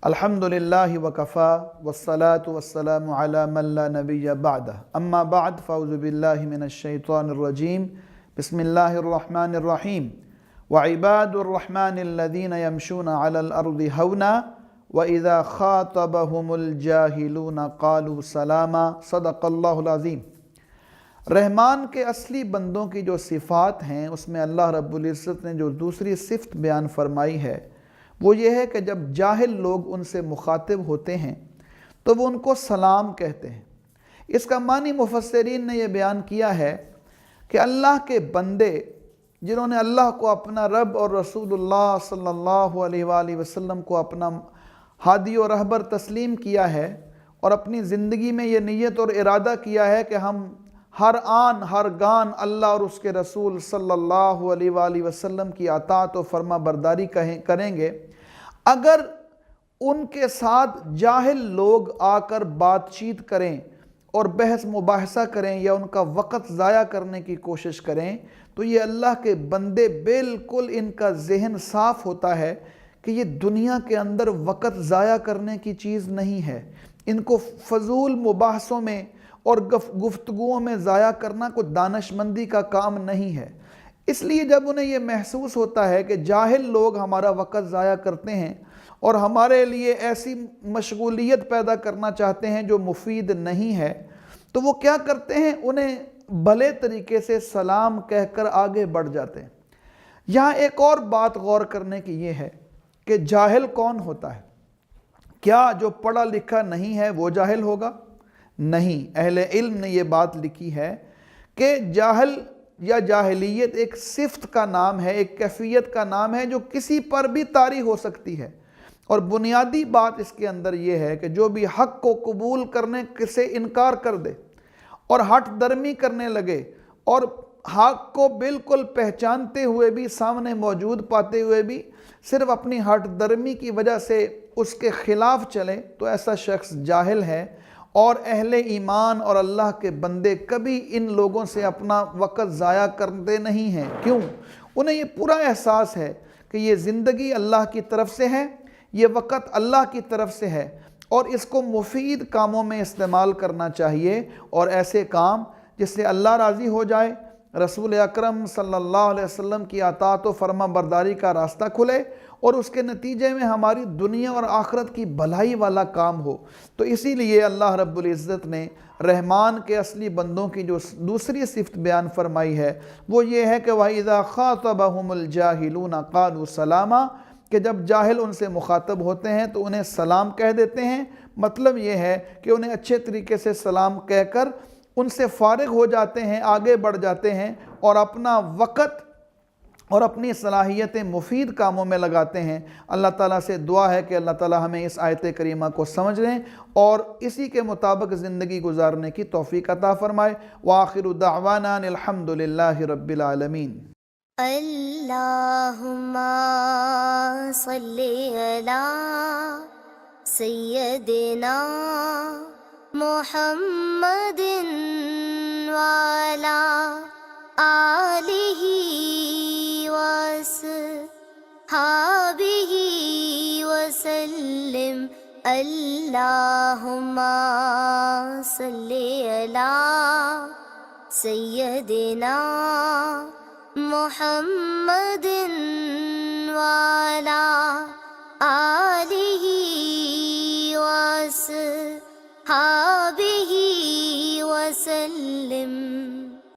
الحمد للہ وکفا والصلاة والسلام علی من لا نبی بعدہ اما بعد فاعوذ باللہ من الشیطان الرجیم بسم اللہ الرحمن الرحیم وعباد الرحمن الذین یمشون علی الارض ہونا وإذا خاطبهم الجاہلون قالوا سلاما صدق اللہ العظیم۔ رحمان کے اصلی بندوں کی جو صفات ہیں اس میں اللہ رب العزت نے جو دوسری صفت بیان فرمائی ہے وہ یہ ہے کہ جب جاہل لوگ ان سے مخاطب ہوتے ہیں تو وہ ان کو سلام کہتے ہیں۔ اس کا معنی مفسرین نے یہ بیان کیا ہے کہ اللہ کے بندے جنہوں نے اللہ کو اپنا رب اور رسول اللہ صلی اللہ علیہ وآلہ وسلم کو اپنا ہادی و رہبر تسلیم کیا ہے اور اپنی زندگی میں یہ نیت اور ارادہ کیا ہے کہ ہم ہر آن ہر گان اللہ اور اس کے رسول صلی اللہ علیہ وآلہ وسلم کی اطاعت و فرما برداری کریں گے، اگر ان کے ساتھ جاہل لوگ آ کر بات چیت کریں اور بحث مباحثہ کریں یا ان کا وقت ضائع کرنے کی کوشش کریں تو یہ اللہ کے بندے بالکل ان کا ذہن صاف ہوتا ہے کہ یہ دنیا کے اندر وقت ضائع کرنے کی چیز نہیں ہے، ان کو فضول مباحثوں میں اور گفتگوؤں میں ضائع کرنا کوئی دانش مندی کا کام نہیں ہے۔ اس لیے جب انہیں یہ محسوس ہوتا ہے کہ جاہل لوگ ہمارا وقت ضائع کرتے ہیں اور ہمارے لیے ایسی مشغولیت پیدا کرنا چاہتے ہیں جو مفید نہیں ہے، تو وہ کیا کرتے ہیں؟ انہیں بھلے طریقے سے سلام کہہ کر آگے بڑھ جاتے ہیں۔ یہاں ایک اور بات غور کرنے کی یہ ہے کہ جاہل کون ہوتا ہے؟ کیا جو پڑھا لکھا نہیں ہے وہ جاہل ہوگا؟ نہیں، اہل علم نے یہ بات لکھی ہے کہ جاہل یا جاہلیت ایک صفت کا نام ہے، ایک کیفیت کا نام ہے جو کسی پر بھی طاری ہو سکتی ہے، اور بنیادی بات اس کے اندر یہ ہے کہ جو بھی حق کو قبول کرنے سے انکار کر دے اور ہٹ درمی کرنے لگے اور حق کو بالکل پہچانتے ہوئے بھی سامنے موجود پاتے ہوئے بھی صرف اپنی ہٹ درمی کی وجہ سے اس کے خلاف چلے تو ایسا شخص جاہل ہے۔ اور اہل ایمان اور اللہ کے بندے کبھی ان لوگوں سے اپنا وقت ضائع کرتے نہیں ہیں۔ کیوں؟ انہیں یہ پورا احساس ہے کہ یہ زندگی اللہ کی طرف سے ہے، یہ وقت اللہ کی طرف سے ہے اور اس کو مفید کاموں میں استعمال کرنا چاہیے، اور ایسے کام جس سے اللہ راضی ہو جائے، رسول اکرم صلی اللہ علیہ وسلم کی اطاعت و فرما برداری کا راستہ کھلے اور اس کے نتیجے میں ہماری دنیا اور آخرت کی بھلائی والا کام ہو۔ تو اسی لیے اللہ رب العزت نے رحمان کے اصلی بندوں کی جو دوسری صفت بیان فرمائی ہے وہ یہ ہے کہ وَإِذَا خَاطَبَهُمُ الْجَاهِلُونَ قَالُوا سَلَامًا، کہ جب جاہل ان سے مخاطب ہوتے ہیں تو انہیں سلام کہہ دیتے ہیں۔ مطلب یہ ہے کہ انہیں اچھے طریقے سے سلام کہہ کر ان سے فارغ ہو جاتے ہیں، آگے بڑھ جاتے ہیں اور اپنا وقت اور اپنی صلاحیتیں مفید کاموں میں لگاتے ہیں۔ اللہ تعالیٰ سے دعا ہے کہ اللہ تعالیٰ ہمیں اس آیت کریمہ کو سمجھ لیں اور اسی کے مطابق زندگی گزارنے کی توفیق عطا فرمائے۔ وآخر دعوانا الحمد للہ رب العالمین۔ اللہم صلی علی سیدنا محمد وعلی آلہ وصحبہ وسلم۔ اللہم صلی علی سیدنا محمد وعلی آلہ وصحبہ وسلم۔